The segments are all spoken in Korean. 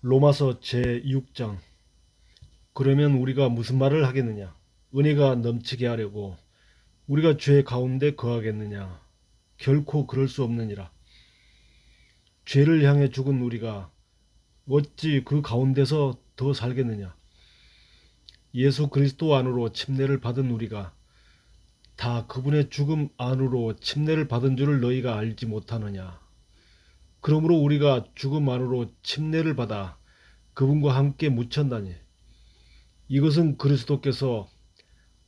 로마서 제6장. 그러면 우리가 무슨 말을 하겠느냐? 은혜가 넘치게 하려고 우리가 죄 가운데 거하겠느냐? 결코 그럴 수 없느니라. 죄를 향해 죽은 우리가 어찌 그 가운데서 더 살겠느냐? 예수 그리스도 안으로 침례를 받은 우리가 다 그분의 죽음 안으로 침례를 받은 줄을 너희가 알지 못하느냐? 그러므로 우리가 죽음 안으로 침례를 받아 그분과 함께 묻혔나니 이것은 그리스도께서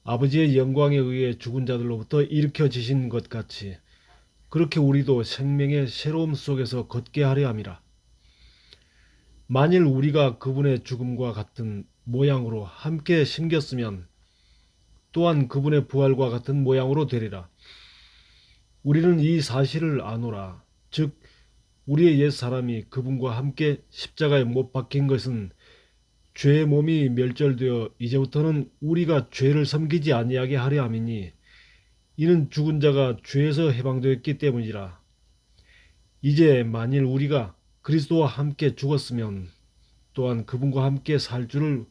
아버지의 영광에 의해 죽은 자들로부터 일으켜지신 것 같이 그렇게 우리도 생명의 새로움 속에서 걷게 하려 함이라. 만일 우리가 그분의 죽음과 같은 모양으로 함께 심겼으면 또한 그분의 부활과 같은 모양으로 되리라. 우리는 이 사실을 아노라. 즉 우리의 옛 사람이 그분과 함께 십자가에 못 박힌 것은 죄의 몸이 멸절되어 이제부터는 우리가 죄를 섬기지 아니하게 하려 함이니 이는 죽은 자가 죄에서 해방되었기 때문이라. 이제 만일 우리가 그리스도와 함께 죽었으면 또한 그분과 함께 살 줄을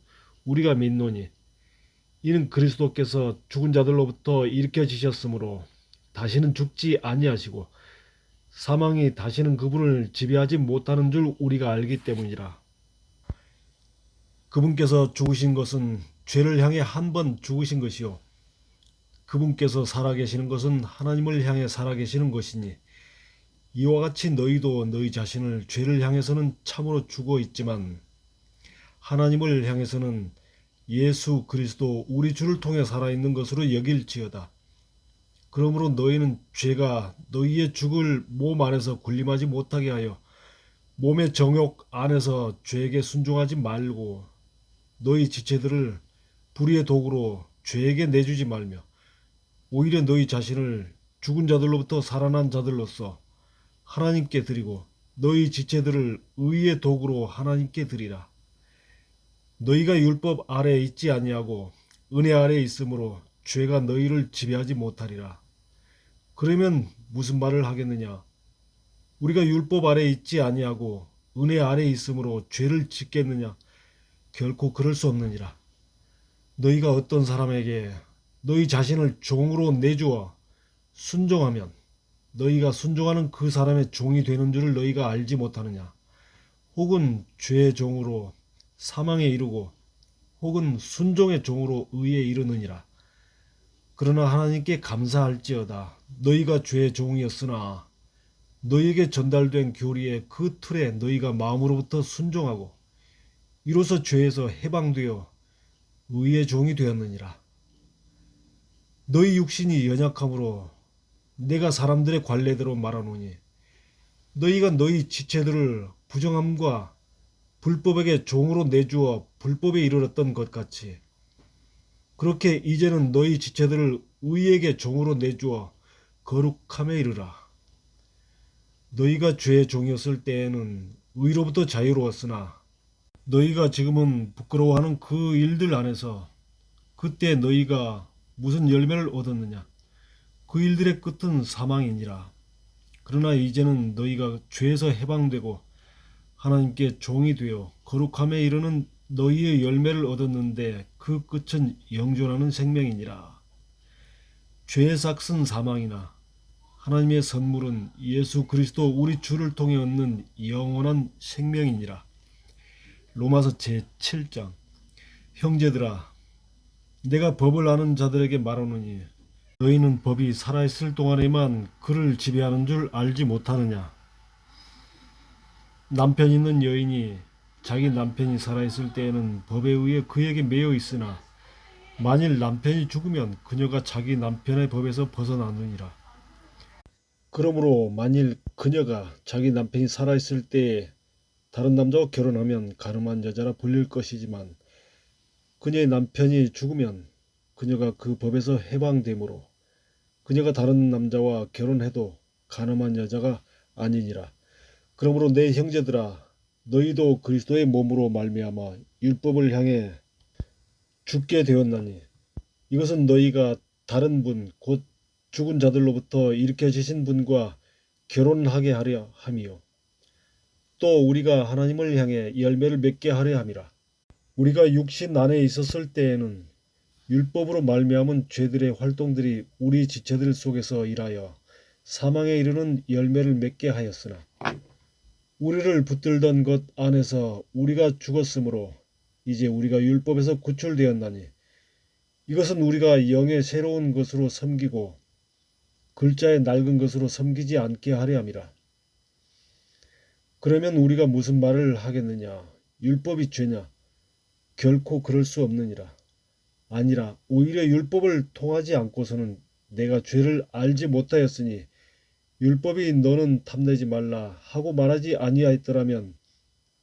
우리가 믿노니 이는 그리스도께서 죽은 자들로부터 일으켜지셨으므로 다시는 죽지 아니하시고 사망이 다시는 그분을 지배하지 못하는 줄 우리가 알기 때문이라. 그분께서 죽으신 것은 죄를 향해 한 번 죽으신 것이요 그분께서 살아계시는 것은 하나님을 향해 살아계시는 것이니 이와 같이 너희도 너희 자신을 죄를 향해서는 참으로 죽어 있지만 하나님을 향해서는 예수 그리스도 우리 주를 통해 살아있는 것으로 여길지어다. 그러므로 너희는 죄가 너희의 죽을 몸 안에서 군림하지 못하게 하여 몸의 정욕 안에서 죄에게 순종하지 말고 너희 지체들을 불의의 도구로 죄에게 내주지 말며 오히려 너희 자신을 죽은 자들로부터 살아난 자들로서 하나님께 드리고 너희 지체들을 의의 도구로 하나님께 드리라. 너희가 율법 아래에 있지 아니하고 은혜 아래에 있으므로 죄가 너희를 지배하지 못하리라. 그러면 무슨 말을 하겠느냐? 우리가 율법 아래에 있지 아니하고 은혜 아래에 있으므로 죄를 짓겠느냐? 결코 그럴 수 없느니라. 너희가 어떤 사람에게 너희 자신을 종으로 내주어 순종하면 너희가 순종하는 그 사람의 종이 되는 줄을 너희가 알지 못하느냐? 혹은 죄의 종으로 사망에 이르고 혹은 순종의 종으로 의에 이르느니라. 그러나 하나님께 감사할지어다. 너희가 죄의 종이었으나 너희에게 전달된 교리의 그 틀에 너희가 마음으로부터 순종하고 이로써 죄에서 해방되어 의의 종이 되었느니라. 너희 육신이 연약함으로 내가 사람들의 관례대로 말하노니 너희가 너희 지체들을 부정함과 불법에게 종으로 내주어 불법에 이르렀던 것 같이 그렇게 이제는 너희 지체들을 의에게 종으로 내주어 거룩함에 이르라. 너희가 죄의 종이었을 때에는 의로부터 자유로웠으나 너희가 지금은 부끄러워하는 그 일들 안에서 그때 너희가 무슨 열매를 얻었느냐? 그 일들의 끝은 사망이니라. 그러나 이제는 너희가 죄에서 해방되고 하나님께 종이 되어 거룩함에 이르는 너희의 열매를 얻었는데 그 끝은 영존하는 생명이니라. 죄의 삭은 사망이나 하나님의 선물은 예수 그리스도 우리 주를 통해 얻는 영원한 생명이니라. 로마서 제7장. 형제들아, 내가 법을 아는 자들에게 말하노니 너희는 법이 살아있을 동안에만 그를 지배하는 줄 알지 못하느냐? 남편 있는 여인이 자기 남편이 살아있을 때에는 법에 의해 그에게 매여 있으나 만일 남편이 죽으면 그녀가 자기 남편의 법에서 벗어나느니라. 그러므로 만일 그녀가 자기 남편이 살아있을 때에 다른 남자와 결혼하면 간음한 여자라 불릴 것이지만 그녀의 남편이 죽으면 그녀가 그 법에서 해방되므로 그녀가 다른 남자와 결혼해도 간음한 여자가 아니니라. 그러므로 내 형제들아 너희도 그리스도의 몸으로 말미암아 율법을 향해 죽게 되었나니 이것은 너희가 다른 분 곧 죽은 자들로부터 일으켜지신 분과 결혼하게 하려 함이요 또 우리가 하나님을 향해 열매를 맺게 하려 함이라. 우리가 육신 안에 있었을 때에는 율법으로 말미암은 죄들의 활동들이 우리 지체들 속에서 일하여 사망에 이르는 열매를 맺게 하였으나 우리를 붙들던 것 안에서 우리가 죽었으므로 이제 우리가 율법에서 구출되었나니 이것은 우리가 영의 새로운 것으로 섬기고 글자의 낡은 것으로 섬기지 않게 하려 함이라. 그러면 우리가 무슨 말을 하겠느냐? 율법이 죄냐? 결코 그럴 수 없느니라. 아니라 오히려 율법을 통하지 않고서는 내가 죄를 알지 못하였으니 율법이 너는 탐내지 말라 하고 말하지 아니하였더라면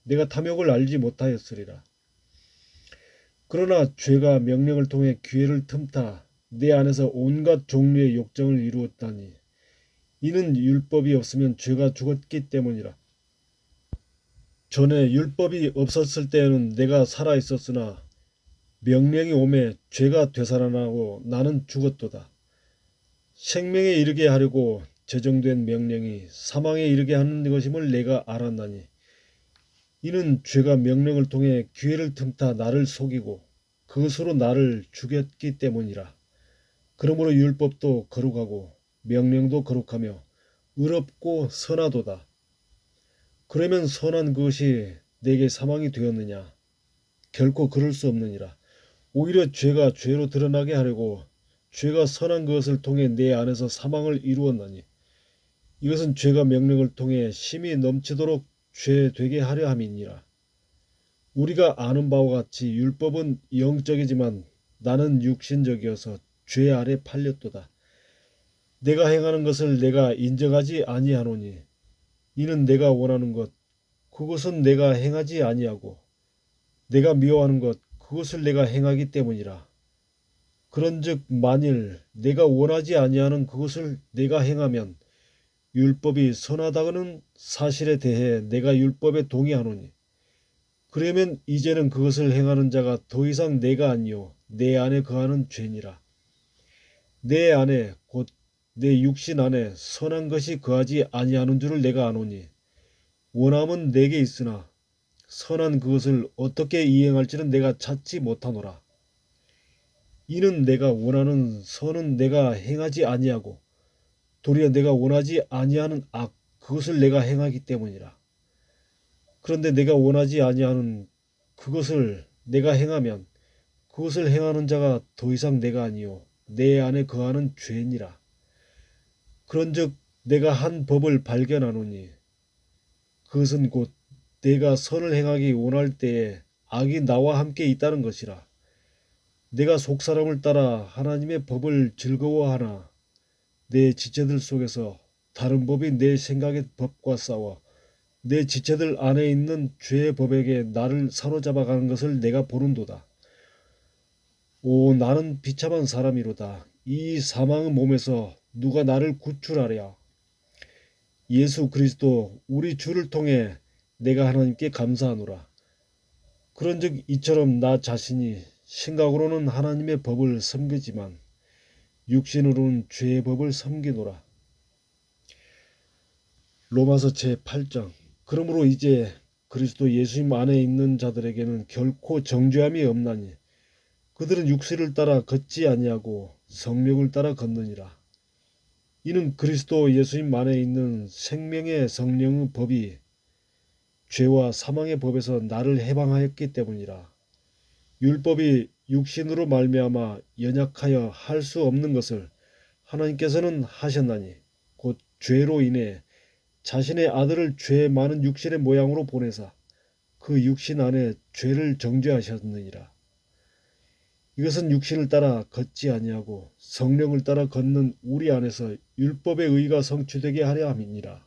내가 탐욕을 알지 못하였으리라. 그러나 죄가 명령을 통해 기회를 틈타 내 안에서 온갖 종류의 욕정을 이루었다니 이는 율법이 없으면 죄가 죽었기 때문이라. 전에 율법이 없었을 때에는 내가 살아 있었으나 명령이 오매 죄가 되살아나고 나는 죽었도다. 생명에 이르게 하려고 제정된 명령이 사망에 이르게 하는 것임을 내가 알았나니 이는 죄가 명령을 통해 기회를 틈타 나를 속이고 그것으로 나를 죽였기 때문이라. 그러므로 율법도 거룩하고 명령도 거룩하며 의롭고 선하도다. 그러면 선한 그것이 내게 사망이 되었느냐? 결코 그럴 수 없느니라. 오히려 죄가 죄로 드러나게 하려고 죄가 선한 것을 통해 내 안에서 사망을 이루었나니 이것은 죄가 명령을 통해 심히 넘치도록 죄 되게 하려 함이니라. 우리가 아는 바와 같이 율법은 영적이지만 나는 육신적이어서 죄 아래 팔렸도다. 내가 행하는 것을 내가 인정하지 아니하노니 이는 내가 원하는 것 그것은 내가 행하지 아니하고 내가 미워하는 것 그것을 내가 행하기 때문이라. 그런즉 만일 내가 원하지 아니하는 그것을 내가 행하면 율법이 선하다는 사실에 대해 내가 율법에 동의하노니 그러면 이제는 그것을 행하는 자가 더 이상 내가 아니요 내 안에 거하는 죄니라. 내 안에 곧 내 육신 안에 선한 것이 거하지 아니하는 줄을 내가 아노니 원함은 내게 있으나 선한 그것을 어떻게 이행할지는 내가 찾지 못하노라. 이는 내가 원하는 선은 내가 행하지 아니하고 도리어 내가 원하지 아니하는 악 그것을 내가 행하기 때문이라. 그런데 내가 원하지 아니하는 그것을 내가 행하면 그것을 행하는 자가 더 이상 내가 아니요 내 안에 거하는 죄니라. 그런즉 내가 한 법을 발견하노니 그것은 곧 내가 선을 행하기 원할 때에 악이 나와 함께 있다는 것이라. 내가 속사람을 따라 하나님의 법을 즐거워하나 내 지체들 속에서 다른 법이 내 생각의 법과 싸워 내 지체들 안에 있는 죄의 법에게 나를 사로잡아가는 것을 내가 보는도다. 오 나는 비참한 사람이로다. 이 사망의 몸에서 누가 나를 구출하랴. 예수 그리스도 우리 주를 통해 내가 하나님께 감사하노라. 그런즉 이처럼 나 자신이 생각으로는 하나님의 법을 섬기지만 육신으로는 죄의 법을 섬기노라. 로마서 제8장. 그러므로 이제 그리스도 예수님 안에 있는 자들에게는 결코 정죄함이 없나니 그들은 육신을 따라 걷지 아니하고 성령을 따라 걷느니라. 이는 그리스도 예수님 안에 있는 생명의 성령의 법이 죄와 사망의 법에서 나를 해방하였기 때문이라. 율법이 육신으로 말미암아 연약하여 할 수 없는 것을 하나님께서는 하셨나니 곧 죄로 인해 자신의 아들을 죄 많은 육신의 모양으로 보내사 그 육신 안에 죄를 정죄하셨느니라. 이것은 육신을 따라 걷지 아니하고 성령을 따라 걷는 우리 안에서 율법의 의가 성취되게 하려 함이니라.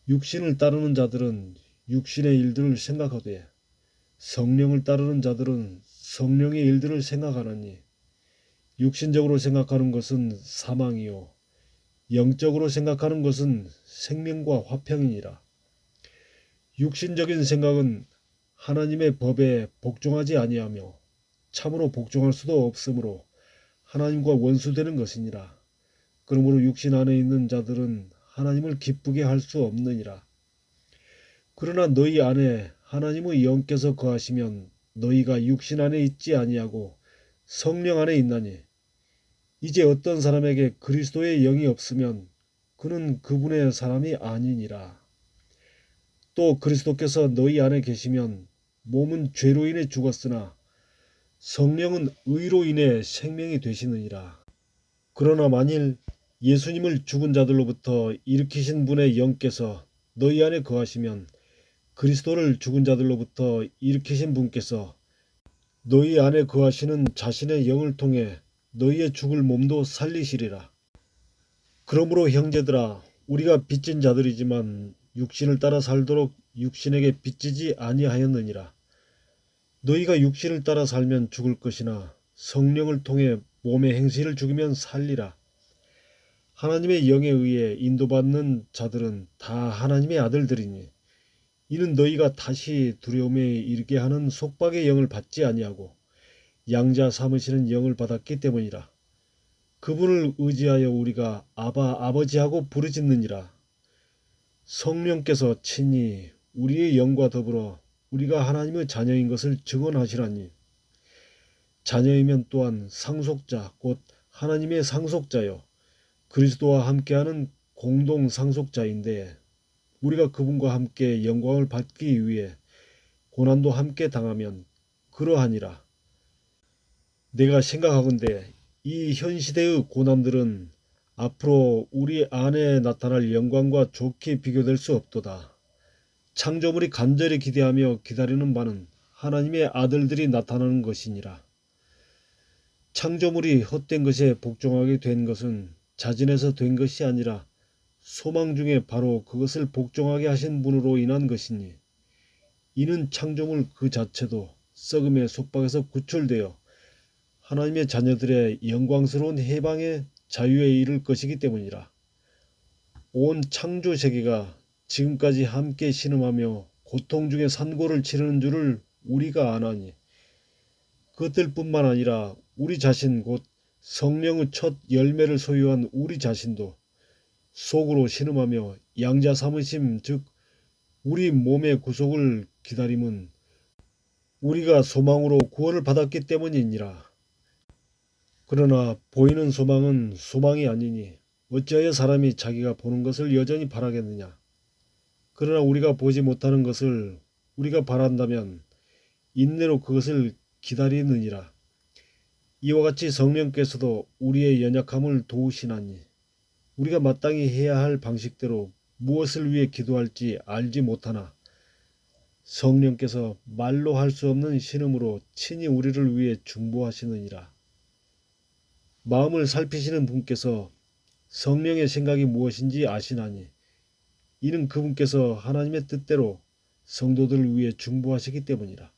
육신을 따르는 자들은 육신의 일들을 생각하되 성령을 따르는 자들은 성령의 일들을 생각하나니 육신적으로 생각하는 것은 사망이요 영적으로 생각하는 것은 생명과 화평이니라. 육신적인 생각은 하나님의 법에 복종하지 아니하며 참으로 복종할 수도 없으므로 하나님과 원수되는 것이니라. 그러므로 육신 안에 있는 자들은 하나님을 기쁘게 할 수 없느니라. 그러나 너희 안에 하나님의 영께서 거하시면 너희가 육신 안에 있지 아니하고 성령 안에 있나니 이제 어떤 사람에게 그리스도의 영이 없으면 그는 그분의 사람이 아니니라. 또 그리스도께서 너희 안에 계시면 몸은 죄로 인해 죽었으나 성령은 의로 인해 생명이 되시느니라. 그러나 만일 예수님을 죽은 자들로부터 일으키신 분의 영께서 너희 안에 거하시면 그리스도를 죽은 자들로부터 일으키신 분께서 너희 안에 거하시는 자신의 영을 통해 너희의 죽을 몸도 살리시리라. 그러므로 형제들아, 우리가 빚진 자들이지만 육신을 따라 살도록 육신에게 빚지지 아니하였느니라. 너희가 육신을 따라 살면 죽을 것이나 성령을 통해 몸의 행실을 죽이면 살리라. 하나님의 영에 의해 인도받는 자들은 다 하나님의 아들들이니 이는 너희가 다시 두려움에 이르게 하는 속박의 영을 받지 아니하고 양자 삼으시는 영을 받았기 때문이라. 그분을 의지하여 우리가 아바 아버지하고 부르짖느니라. 성령께서 친히 우리의 영과 더불어 우리가 하나님의 자녀인 것을 증언하시라니. 자녀이면 또한 상속자 곧 하나님의 상속자요 그리스도와 함께하는 공동 상속자인데 우리가 그분과 함께 영광을 받기 위해 고난도 함께 당하면 그러하니라. 내가 생각하건대 이 현 시대의 고난들은 앞으로 우리 안에 나타날 영광과 좋게 비교될 수 없도다. 창조물이 간절히 기대하며 기다리는 바는 하나님의 아들들이 나타나는 것이니라. 창조물이 헛된 것에 복종하게 된 것은 자진해서 된 것이 아니라 소망 중에 바로 그것을 복종하게 하신 분으로 인한 것이니 이는 창조물 그 자체도 썩음의 속박에서 구출되어 하나님의 자녀들의 영광스러운 해방의 자유에 이를 것이기 때문이라. 온 창조 세계가 지금까지 함께 신음하며 고통 중에 산고를 치르는 줄을 우리가 아나니 그것들뿐만 아니라 우리 자신 곧 성령의 첫 열매를 소유한 우리 자신도 속으로 신음하며 양자 삼으심 즉 우리 몸의 구속을 기다림은 우리가 소망으로 구원을 받았기 때문이니라. 그러나 보이는 소망은 소망이 아니니 어찌하여 사람이 자기가 보는 것을 여전히 바라겠느냐. 그러나 우리가 보지 못하는 것을 우리가 바란다면 인내로 그것을 기다리느니라. 이와 같이 성령께서도 우리의 연약함을 도우시나니 우리가 마땅히 해야 할 방식대로 무엇을 위해 기도할지 알지 못하나 성령께서 말로 할 수 없는 신음으로 친히 우리를 위해 중보하시느니라. 마음을 살피시는 분께서 성령의 생각이 무엇인지 아시나니 이는 그분께서 하나님의 뜻대로 성도들을 위해 중보하시기 때문이라.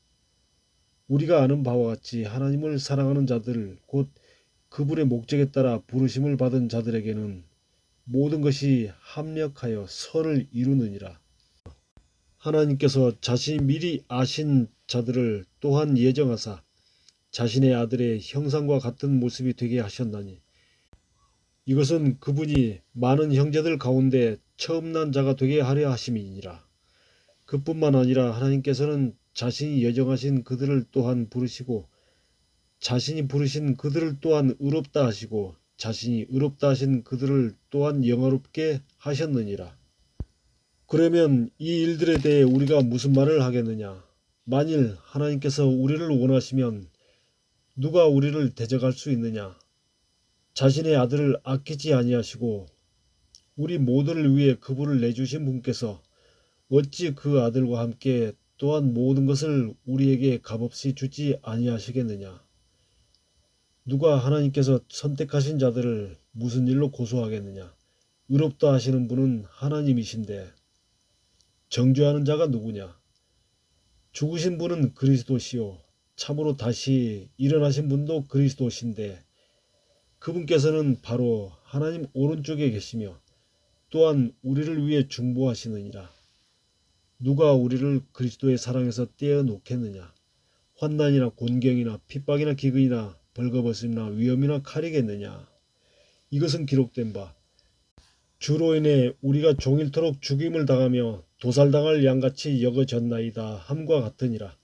우리가 아는 바와 같이 하나님을 사랑하는 자들 곧 그분의 목적에 따라 부르심을 받은 자들에게는 모든 것이 합력하여 선을 이루느니라. 하나님께서 자신이 미리 아신 자들을 또한 예정하사 자신의 아들의 형상과 같은 모습이 되게 하셨나니 이것은 그분이 많은 형제들 가운데 처음 난 자가 되게 하려 하심이니라. 그뿐만 아니라 하나님께서는 자신이 예정하신 그들을 또한 부르시고 자신이 부르신 그들을 또한 의롭다 하시고 자신이 의롭다 하신 그들을 또한 영화롭게 하셨느니라. 그러면 이 일들에 대해 우리가 무슨 말을 하겠느냐. 만일 하나님께서 우리를 원하시면 누가 우리를 대적할 수 있느냐. 자신의 아들을 아끼지 아니하시고 우리 모두를 위해 그분을 내주신 분께서 어찌 그 아들과 함께 또한 모든 것을 우리에게 값없이 주지 아니하시겠느냐. 누가 하나님께서 선택하신 자들을 무슨 일로 고소하겠느냐. 의롭다 하시는 분은 하나님이신데 정죄하는 자가 누구냐. 죽으신 분은 그리스도시요 참으로 다시 일어나신 분도 그리스도신데 그분께서는 바로 하나님 오른쪽에 계시며 또한 우리를 위해 중보하시느니라. 누가 우리를 그리스도의 사랑에서 떼어놓겠느냐. 환난이나 곤경이나 핍박이나 기근이나 벌거벗음이나 위험이나 칼이겠느냐. 이것은 기록된 바 주로 인해 우리가 종일토록 죽임을 당하며 도살당할 양같이 여겨졌나이다 함과 같으니라.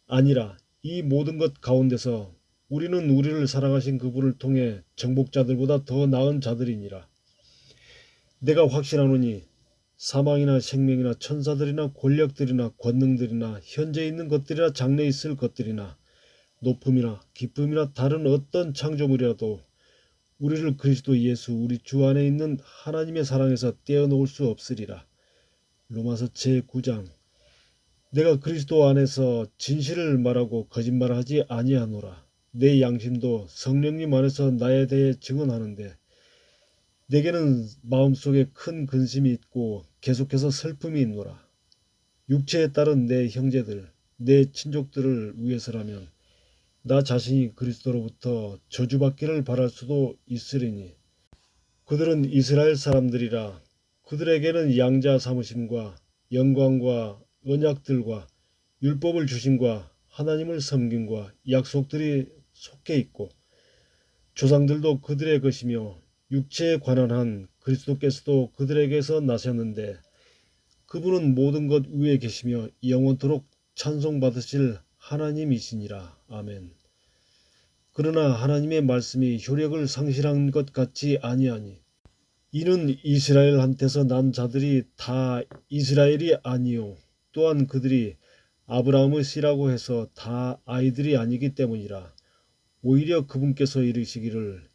아니라 이 모든 것 가운데서 우리는 우리를 사랑하신 그분을 통해 정복자들보다 더 나은 자들이니라. 내가 확신하노니 사망이나 생명이나 천사들이나 권력들이나 권능들이나 현재 있는 것들이나 장래 있을 것들이나 높음이나 기쁨이나 다른 어떤 창조물이라도 우리를 그리스도 예수 우리 주 안에 있는 하나님의 사랑에서 떼어놓을 수 없으리라. 로마서 제9장. 내가 그리스도 안에서 진실을 말하고 거짓말하지 아니하노라. 내 양심도 성령님 안에서 나에 대해 증언하는데 내게는 마음속에 큰 근심이 있고 계속해서 슬픔이 있노라. 육체에 따른 내 형제들, 내 친족들을 위해서라면 나 자신이 그리스도로부터 저주받기를 바랄 수도 있으리니 그들은 이스라엘 사람들이라. 그들에게는 양자 삼으심과 영광과 언약들과 율법을 주심과 하나님을 섬김과 약속들이 속해 있고 조상들도 그들의 것이며 육체에 관한 한 그리스도께서도 그들에게서 나셨는데 그분은 모든 것 위에 계시며 영원토록 찬송받으실 하나님이시니라. 아멘. 그러나 하나님의 말씀이 효력을 상실한 것 같지 아니하니 이는 이스라엘한테서 난 자들이 다 이스라엘이 아니요 또한 그들이 아브라함의 씨라고 해서 다 아이들이 아니기 때문이라. 오히려 그분께서 이르시기를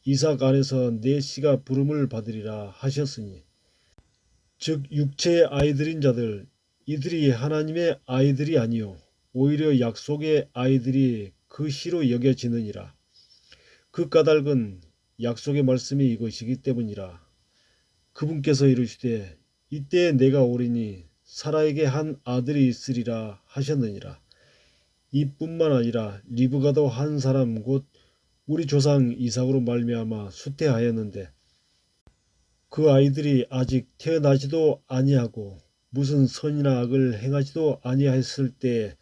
이삭 안에서 내 씨가 부름을 받으리라 하셨으니 즉 육체의 아이들인 자들 이들이 하나님의 아이들이 아니요 오히려 약속의 아이들이 그 씨로 여겨지느니라. 그 까닭은 약속의 말씀이 이것이기 때문이라. 그분께서 이르시되 이때 내가 오리니 사라에게 한 아들이 있으리라 하셨느니라. 이뿐만 아니라 리브가도 한 사람 곧 우리 조상 이삭으로 말미암아 수태하였는데 그 아이들이 아직 태어나지도 아니하고 무슨 선이나 악을 행하지도 아니하였을 때에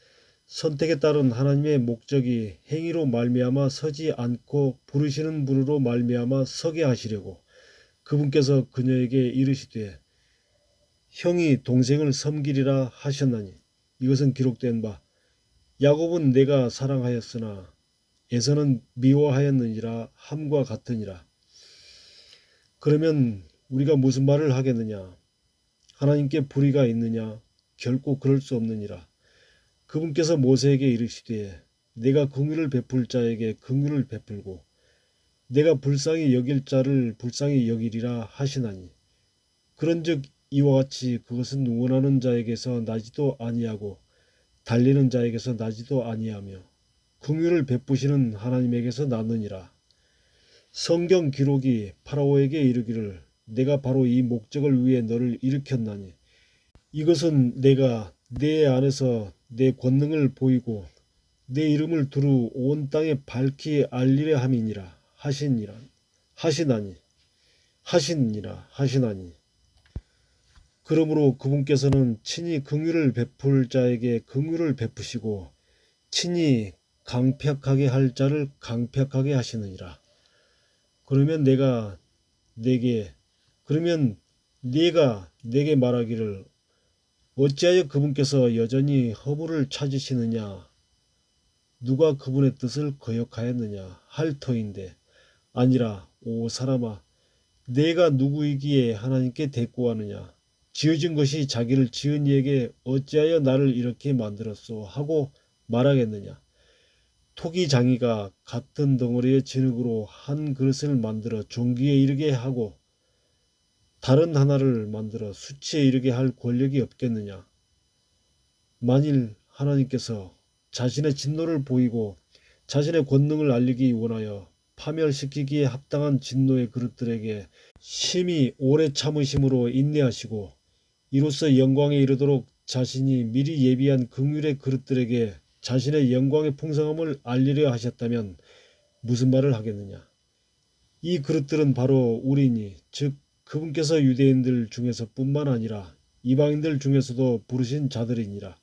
선택에 따른 하나님의 목적이 행위로 말미암아 서지 않고 부르시는 분으로 말미암아 서게 하시려고 그분께서 그녀에게 이르시되 형이 동생을 섬기리라 하셨나니 이것은 기록된 바 야곱은 내가 사랑하였으나 에서는 미워하였느니라 함과 같으니라. 그러면 우리가 무슨 말을 하겠느냐? 하나님께 불의가 있느냐? 결코 그럴 수 없느니라. 그분께서 모세에게 이르시되 내가 긍휼을 베풀 자에게 긍휼을 베풀고 내가 불쌍히 여길 자를 불쌍히 여기리라 하시나니 그런즉 이와 같이 그것은 원하는 자에게서 나지도 아니하고 달리는 자에게서 나지도 아니하며 긍휼을 베푸시는 하나님에게서 나느니라. 성경 기록이 파라오에게 이르기를 내가 바로 이 목적을 위해 너를 일으켰나니 이것은 내가 내 안에서 내 권능을 보이고 내 이름을 두루 온 땅에 밝히 알리려 함이니라 하시나니 그러므로 그분께서는 친히 긍휼을 베풀 자에게 긍휼을 베푸시고 친히 강팍하게 할 자를 강팍하게 하시느니라. 그러면 네가 내게 말하기를 어찌하여 그분께서 여전히 허물을 찾으시느냐 누가 그분의 뜻을 거역하였느냐 할 터인데 아니라 오 사람아 내가 누구이기에 하나님께 대꾸하느냐 지어진 것이 자기를 지은 이에게 어찌하여 나를 이렇게 만들었소 하고 말하겠느냐. 토기장이가 같은 덩어리의 진흙으로 한 그릇을 만들어 종기에 이르게 하고 다른 하나를 만들어 수치에 이르게 할 권력이 없겠느냐. 만일 하나님께서 자신의 진노를 보이고 자신의 권능을 알리기 원하여 파멸시키기에 합당한 진노의 그릇들에게 심히 오래 참으심으로 인내하시고 이로써 영광에 이르도록 자신이 미리 예비한 긍휼의 그릇들에게 자신의 영광의 풍성함을 알리려 하셨다면 무슨 말을 하겠느냐. 이 그릇들은 바로 우리니 즉 그분께서 유대인들 중에서 뿐만 아니라 이방인들 중에서도 부르신 자들이니라.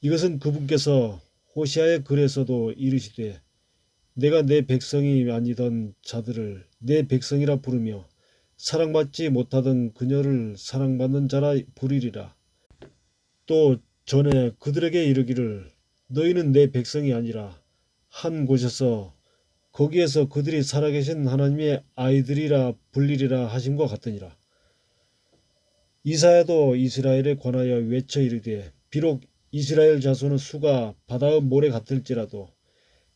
이것은 그분께서 호시아의 글에서도 이르시되 내가 내 백성이 아니던 자들을 내 백성이라 부르며 사랑받지 못하던 그녀를 사랑받는 자라 부리리라. 또 전에 그들에게 이르기를 너희는 내 백성이 아니라 한 곳에서 거기에서 그들이 살아계신 하나님의 아이들이라 불리리라 하심과 같으니라. 이사야도 이스라엘에 관하여 외쳐 이르되 비록 이스라엘 자손의 수가 바다의 모래 같을지라도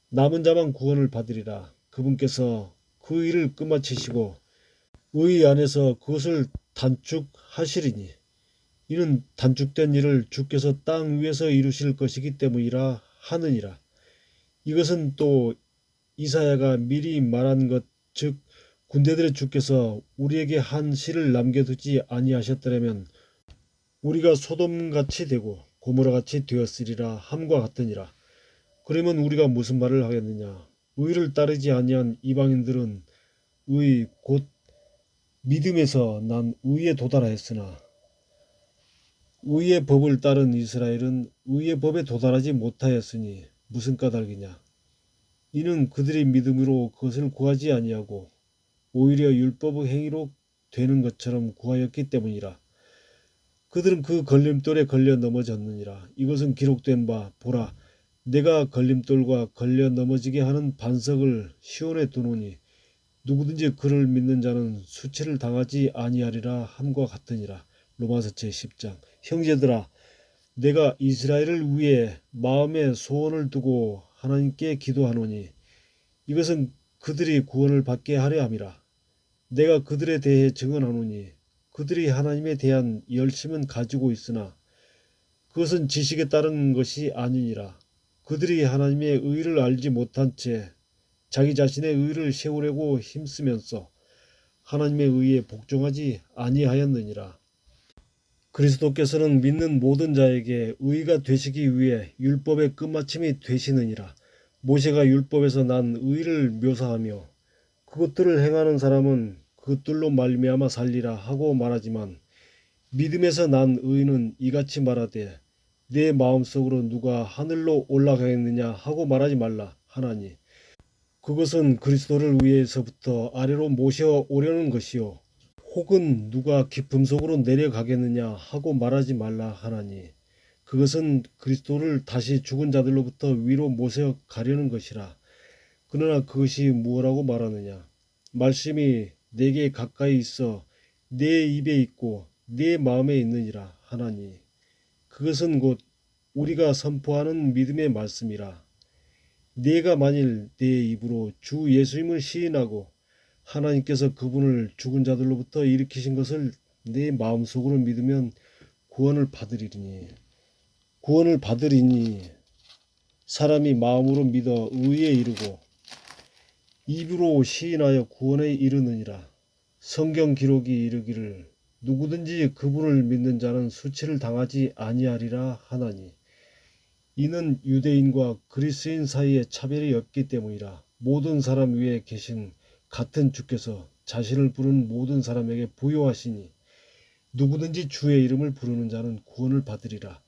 남은 자만 구원을 받으리라. 그분께서 그 일을 끝마치시고 의 안에서 그것을 단축하시리니 이는 단축된 일을 주께서 땅 위에서 이루실 것이기 때문이라 하느니라. 이것은 또 이사야가 미리 말한 것, 즉 군대들의 주께서 우리에게 한 시를 남겨두지 아니하셨더라면 우리가 소돔같이 되고 고모라같이 되었으리라 함과 같으니라. 그러면 우리가 무슨 말을 하겠느냐? 의를 따르지 아니한 이방인들은 의 곧 믿음에서 난 의에 도달하였으나 의의 법을 따른 이스라엘은 의의 법에 도달하지 못하였으니 무슨 까닭이냐? 이는 그들이 믿음으로 그것을 구하지 아니하고 오히려 율법의 행위로 되는 것처럼 구하였기 때문이라. 그들은 그 걸림돌에 걸려 넘어졌느니라. 이것은 기록된 바 보라 내가 걸림돌과 걸려 넘어지게 하는 반석을 시온에 두노니 누구든지 그를 믿는 자는 수치를 당하지 아니하리라 함과 같으니라. 로마서 제10장. 형제들아 내가 이스라엘을 위해 마음에 소원을 두고 하나님께 기도하노니 이것은 그들이 구원을 받게 하려 함이라. 내가 그들에 대해 증언하노니 그들이 하나님에 대한 열심은 가지고 있으나 그것은 지식에 따른 것이 아니니라. 그들이 하나님의 의를 알지 못한 채 자기 자신의 의를 세우려고 힘쓰면서 하나님의 의에 복종하지 아니하였느니라. 그리스도께서는 믿는 모든 자에게 의가 되시기 위해 율법의 끝마침이 되시느니라. 모세가 율법에서 난 의를 묘사하며 그것들을 행하는 사람은 그것들로 말미암아 살리라 하고 말하지만 믿음에서 난 의는 이같이 말하되 내 마음속으로 누가 하늘로 올라가겠느냐 하고 말하지 말라 하나니 그것은 그리스도를 위해서부터 아래로 모셔 오려는 것이요 혹은 누가 깊음 속으로 내려가겠느냐 하고 말하지 말라 하나니 그것은 그리스도를 다시 죽은 자들로부터 위로 모셔 가려는 것이라. 그러나 그것이 무엇라고 말하느냐? 말씀이 내게 가까이 있어 내 입에 있고 내 마음에 있느니라 하나니 그것은 곧 우리가 선포하는 믿음의 말씀이라. 내가 만일 내 입으로 주 예수님을 시인하고 하나님께서 그분을 죽은 자들로부터 일으키신 것을 내 마음속으로 믿으면 구원을 받으리니 사람이 마음으로 믿어 의에 이르고 입으로 시인하여 구원에 이르느니라. 성경 기록이 이르기를 누구든지 그분을 믿는 자는 수치를 당하지 아니하리라 하나니 이는 유대인과 그리스인 사이에 차별이 없기 때문이라. 모든 사람 위에 계신 같은 주께서 자신을 부른 모든 사람에게 부요하시니 누구든지 주의 이름을 부르는 자는 구원을 받으리라.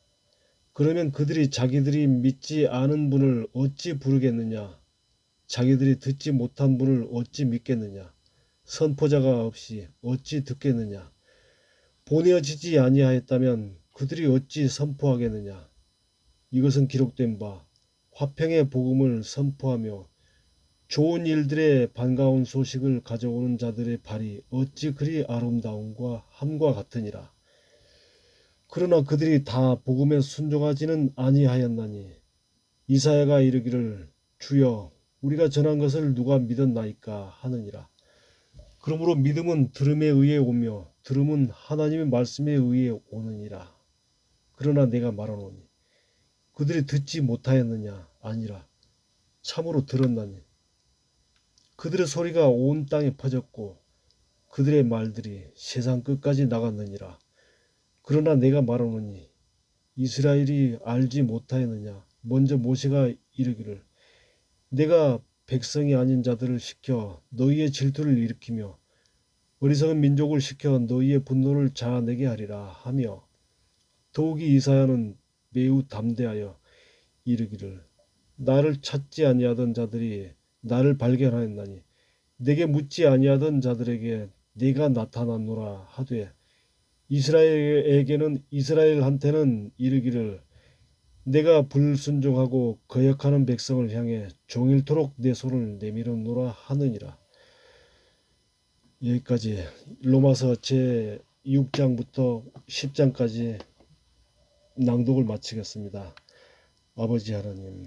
그러면 그들이 자기들이 믿지 않은 분을 어찌 부르겠느냐? 자기들이 듣지 못한 분을 어찌 믿겠느냐? 선포자가 없이 어찌 듣겠느냐? 보내어지지 아니하였다면 그들이 어찌 선포하겠느냐? 이것은 기록된 바 화평의 복음을 선포하며 좋은 일들의 반가운 소식을 가져오는 자들의 발이 어찌 그리 아름다움과 함과 같으니라. 그러나 그들이 다 복음에 순종하지는 아니하였나니 이사야가 이르기를 주여 우리가 전한 것을 누가 믿었나이까 하느니라. 그러므로 믿음은 들음에 의해 오며 들음은 하나님의 말씀에 의해 오느니라. 그러나 내가 말하노니 그들이 듣지 못하였느냐? 아니라 참으로 들었나니 그들의 소리가 온 땅에 퍼졌고 그들의 말들이 세상 끝까지 나갔느니라. 그러나 내가 말하노니 이스라엘이 알지 못하였느냐? 먼저 모세가 이르기를 내가 백성이 아닌 자들을 시켜 너희의 질투를 일으키며 어리석은 민족을 시켜 너희의 분노를 자아내게 하리라 하며 더욱이 이사야는 매우 담대하여 이르기를 나를 찾지 아니하던 자들이 나를 발견하였나니 내게 묻지 아니하던 자들에게 네가 나타났노라 하되 이스라엘한테는 이르기를 내가 불순종하고 거역하는 백성을 향해 종일토록 내 손을 내밀었노라 하느니라. 여기까지 로마서 제 6장부터 10장까지 낭독을 마치겠습니다. 아버지 하나님,